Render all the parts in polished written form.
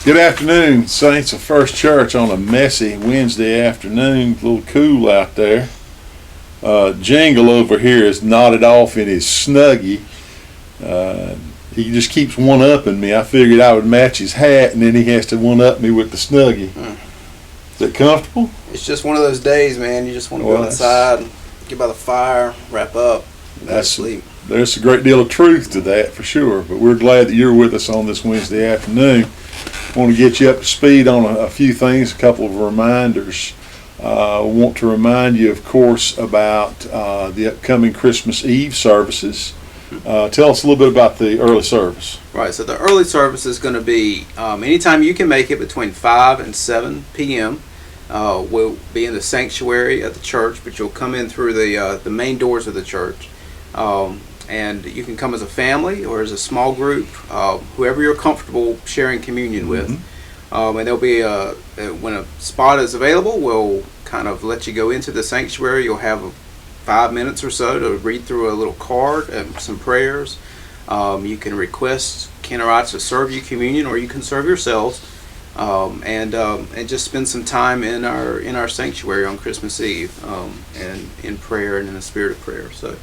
Good afternoon, Saints of First Church, on a messy Wednesday afternoon. A little cool out there. Jingle over here is nodded off in his Snuggie. He just keeps one-upping me. I figured I would match his hat, and then he has to one-up me with the Snuggie. Is it comfortable? It's just one of those days, man. You just want to go outside, get by the fire, wrap up, sleep. There's a great deal of truth to that, for sure. But we're glad that you're with us on this Wednesday afternoon. I want to get you up to speed on a few things, a couple of reminders. I want to remind you, of course, about the upcoming Christmas Eve services. Tell us a little bit about the early service. Right, so the early service is going to be anytime you can make it between 5 and 7 p.m. We'll be in the sanctuary at the church, but you'll come in through the main doors of the church. And you can come as a family or as a small group, whoever you're comfortable sharing communion with. And there'll be when a spot is available, we'll kind of let you go into the sanctuary. You'll have 5 minutes or so to read through a little card and some prayers. You can request Ken or I to serve you communion, or you can serve yourselves, and just spend some time in our sanctuary on Christmas Eve, and in prayer and in the spirit of prayer. So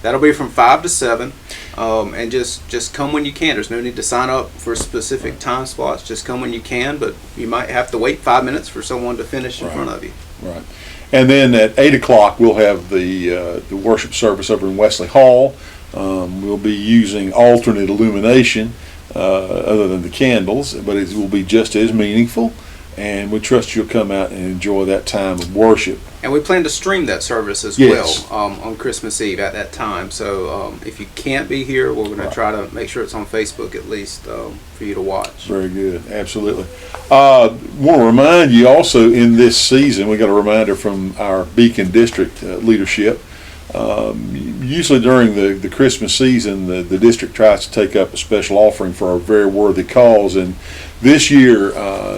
that'll be from 5 to 7, and just come when you can. There's no need to sign up for specific time slots. Just come when you can, but you might have to wait 5 minutes for someone to finish in front of you. Right. And then at 8 o'clock we'll have the worship service over in Wesley Hall. We'll be using alternate illumination other than the candles, but it will be just as meaningful, and we trust you'll come out and enjoy that time of worship. And we plan to stream that service as well on Christmas Eve at that time. So if you can't be here, we're going to try to make sure it's on Facebook at least for you to watch. Very good. Absolutely. Want to remind you also, in this season, we got a reminder from our Beacon District leadership. Usually during the Christmas season, the district tries to take up a special offering for a very worthy cause, and this year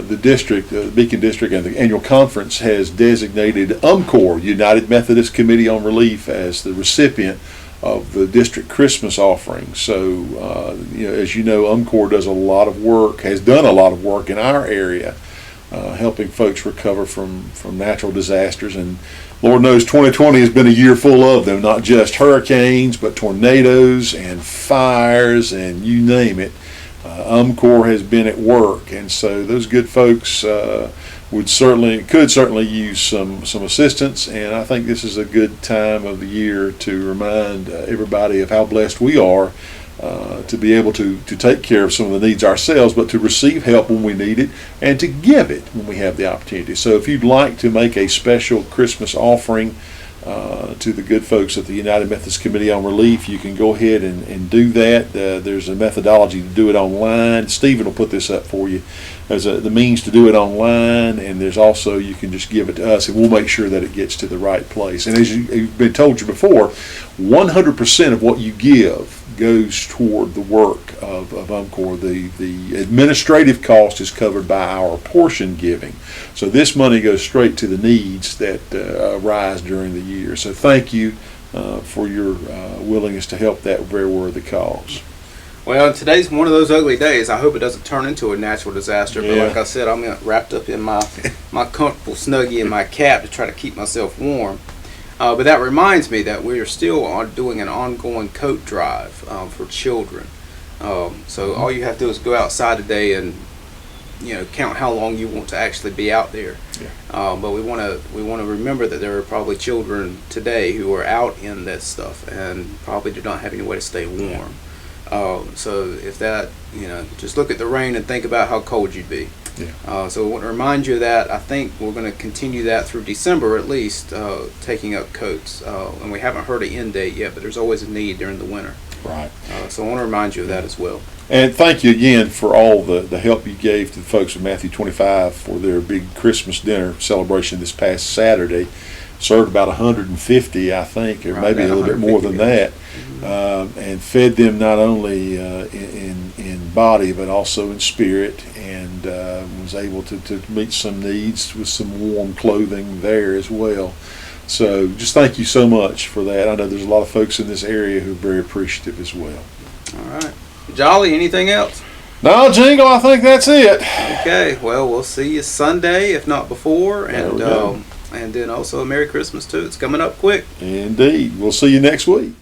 the district, the Beacon District, and the annual conference has designated UMCOR, United Methodist Committee on Relief, as the recipient of the district Christmas offering. So as you know, UMCOR does a lot of work, has done a lot of work in our area, helping folks recover from natural disasters. And Lord knows 2020 has been a year full of them, not just hurricanes, but tornadoes and fires and you name it. UMCOR has been at work, and so those good folks could certainly use some assistance, and I think this is a good time of the year to remind everybody of how blessed we are to be able to take care of some of the needs ourselves, but to receive help when we need it and to give it when we have the opportunity. So if you'd like to make a special Christmas offering to the good folks at the United Methodist Committee on Relief, you can go ahead and do that. There's a methodology to do it online. Stephen will put this up for you. There's the means to do it online, and there's also, you can just give it to us, and we'll make sure that it gets to the right place. And as you've been told you before, 100% of what you give goes toward the work of UMCOR. The administrative cost is covered by our portion giving. So this money goes straight to the needs that arise during the year. So thank you for your willingness to help that very worthy cause. Well, today's one of those ugly days. I hope it doesn't turn into a natural disaster. But like I said, I'm wrapped up in my comfortable Snuggie and my cap to try to keep myself warm. But that reminds me that we are still doing an ongoing coat drive for children. So all you have to do is go outside today and count how long you want to actually be out there. But we want to remember that there are probably children today who are out in that stuff and probably do not have any way to stay warm. So if that, just look at the rain and think about how cold you'd be. So I want to remind you of that. I think we're going to continue that through December at least, taking up coats. And we haven't heard an end date yet, but there's always a need during the winter. Right. So I want to remind you of that as well. And thank you again for all the help you gave to the folks at Matthew 25 for their big Christmas dinner celebration this past Saturday. Served about 150, I think, or maybe a little bit more than that, and fed them not only in body but also in spirit, and was able to meet some needs with some warm clothing there as well. So just thank you so much for that. I know there's a lot of folks in this area who are very appreciative as well. All right. Jolly, anything else? No, Jingle, I think that's it. Okay, well, we'll see you Sunday, if not before, There we go. and then also a Merry Christmas too. It's coming up quick. Indeed. We'll see you next week.